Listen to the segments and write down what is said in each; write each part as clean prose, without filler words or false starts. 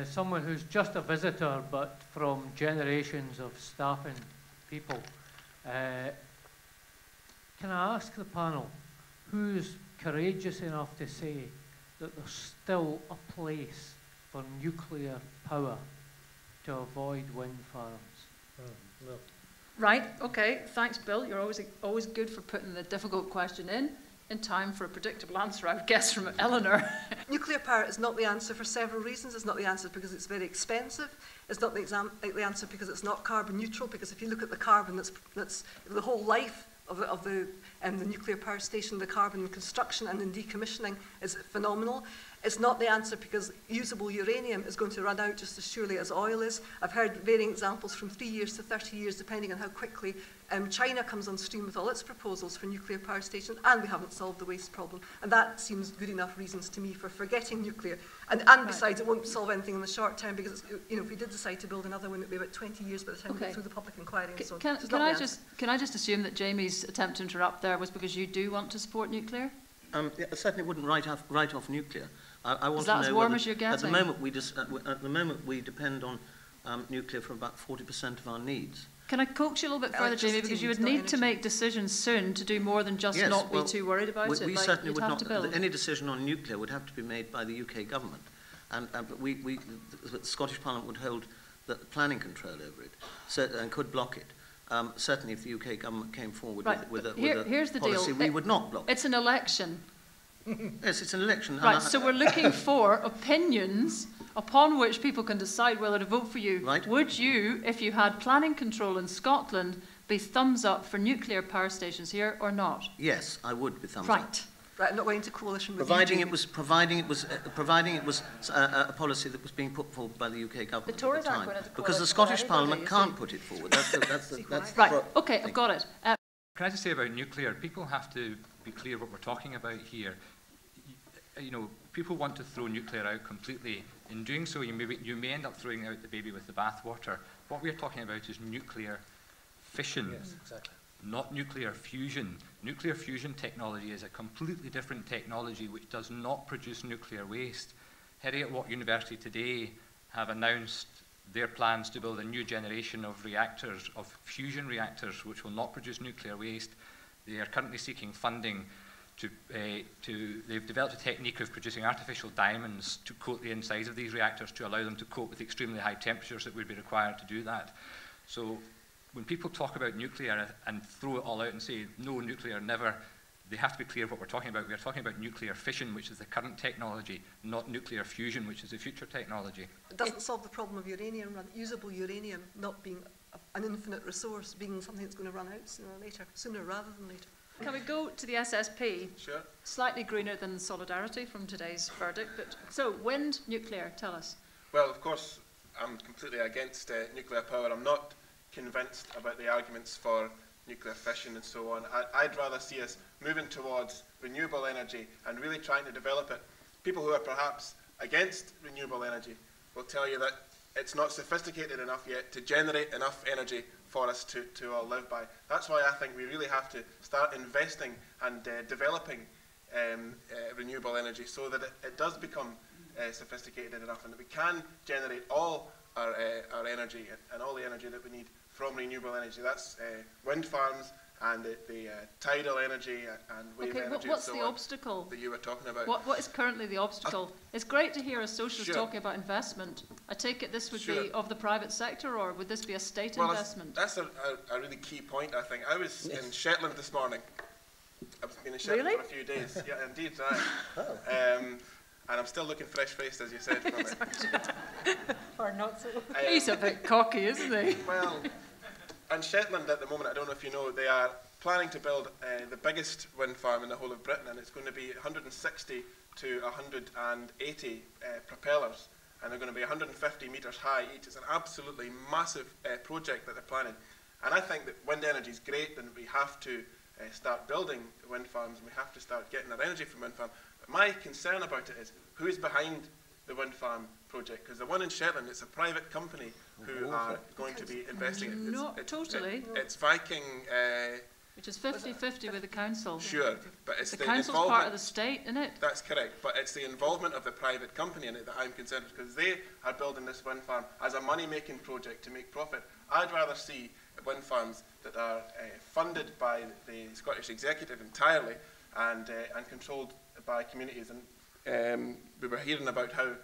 Someone who's just a visitor, but from generations of staffing people. Can I ask the panel, who's courageous enough to say that there's still a place for nuclear power to avoid wind farms? No. Right, okay, thanks Bill. You're always good for putting the difficult question in time for a predictable answer, I would guess, from Eleanor. Nuclear power is not the answer for several reasons. It's not the answer because it's very expensive. It's not the answer because it's not carbon neutral, because if you look at the carbon that's the whole life of the nuclear power station, the carbon in construction and in decommissioning is phenomenal. It's not the answer because usable uranium is going to run out just as surely as oil is. I've heard varying examples from 3 years to 30 years, depending on how quickly China comes on stream with all its proposals for nuclear power stations, and we haven't solved the waste problem. And that seems good enough reasons to me for forgetting nuclear. And besides, it won't solve anything in the short term, because if we did decide to build another one, it would be about 20 years by the time we get through the public inquiry and so on. Can I just assume that Jamie's attempt to interrupt there was because you do want to support nuclear? Yeah, I certainly wouldn't write off nuclear. I want Is that to know as warm as you're getting? At the moment we depend on nuclear for about 40% of our needs. Can I coax you a little bit further, Jamie, because you would need to make decisions soon to do more than just not be too worried about it. We certainly would not. Any decision on nuclear would have to be made by the UK government, and the Scottish Parliament would hold the planning control over it, and could block it. Certainly, if the UK government came forward with a here's the policy, deal. we would not block it. It's an election. Yes, it's an election. Right, so we're looking for opinions upon which people can decide whether to vote for you. Right. Would you, if you had planning control in Scotland, be thumbs up for nuclear power stations here or not? Yes, I would be thumbs up. Right. Right, I'm not going into coalition with providing it was a policy that was being put forward by the UK government The Tories at the aren't time, going into because the coalition Scottish with Parliament anybody, can't put it forward. That's right. Okay, I've got it. Can I just say about nuclear? People have to be clear what we're talking about here. People want to throw nuclear out completely. In doing so, you may end up throwing out the baby with the bathwater. What we're talking about is nuclear fission. Yes, exactly. Not nuclear fusion. Nuclear fusion technology is a completely different technology which does not produce nuclear waste. Heriot-Watt University today have announced their plans to build a new generation of reactors, of fusion reactors, which will not produce nuclear waste. They are currently seeking funding they've developed a technique of producing artificial diamonds to coat the insides of these reactors to allow them to cope with extremely high temperatures that would be required to do that. So when people talk about nuclear and throw it all out and say, no, nuclear, never, they have to be clear what we're talking about. We're talking about nuclear fission, which is the current technology, not nuclear fusion, which is the future technology. It doesn't solve the problem of uranium, usable uranium not being an infinite resource, being something that's going to run out sooner rather than later. Can we go to the SSP? Sure. Slightly greener than Solidarity from today's verdict. But so, wind, nuclear, tell us. Well, of course, I'm completely against nuclear power. I'm not convinced about the arguments for nuclear fission and so on. I'd rather see us moving towards renewable energy and really trying to develop it. People who are perhaps against renewable energy will tell you that it's not sophisticated enough yet to generate enough energy for us to all live by. That's why I think we really have to start investing and developing renewable energy so that it does become sophisticated enough and that we can generate all our energy and all the energy that we need from renewable energy. That's wind farms and the tidal energy and wave energy. What's and so the on obstacle that you were talking about? What is currently the obstacle? It's great to hear a socialist talking about investment. I take it this would be of the private sector, or would this be a state investment? That's a really key point, I think. I was in Shetland this morning. I've been in Shetland for a few days. Yeah, indeed. And I'm still looking fresh-faced, as you said. From it. Or not so. He's a bit cocky, isn't he? Well, and Shetland at the moment, I don't know if you know, they are planning to build the biggest wind farm in the whole of Britain, and it's going to be 160 to 180 propellers, and they're going to be 150 metres high each. It's an absolutely massive project that they're planning. And I think that wind energy is great, and we have to start building wind farms, and we have to start getting our energy from wind farms. But my concern about it is who's behind the wind farm project, because the one in Shetland, it's a private company who are going to be investing. Not totally. It's Viking Which is 50-50 with the council. Sure, but it's The the council's involvement. part of the state, isn't it? That's correct, but it's the involvement of the private company in it that I'm concerned with, because they are building this wind farm as a money-making project to make profit. I'd rather see wind farms that are funded by the Scottish Executive entirely and controlled by communities. And we were hearing about how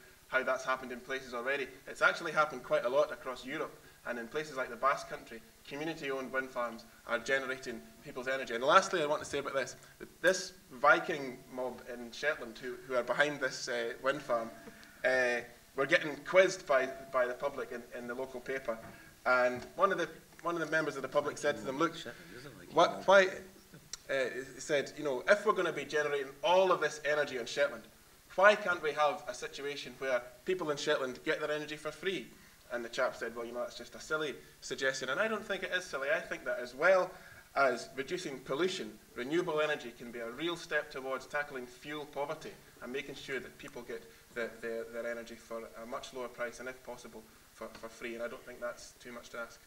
that's happened in places already. It's actually happened quite a lot across Europe, and in places like the Basque Country, community-owned wind farms are generating people's energy. And lastly, I want to say about this, that this Viking mob in Shetland who are behind this wind farm, were getting quizzed by the public in the local paper. And one of the members of the public said to them, look, said, you know, if we're going to be generating all of this energy on Shetland, why can't we have a situation where people in Shetland get their energy for free? And the chap said, well, you know, that's just a silly suggestion. And I don't think it is silly. I think that as well as reducing pollution, renewable energy can be a real step towards tackling fuel poverty and making sure that people get their energy for a much lower price and, if possible, for free. And I don't think that's too much to ask.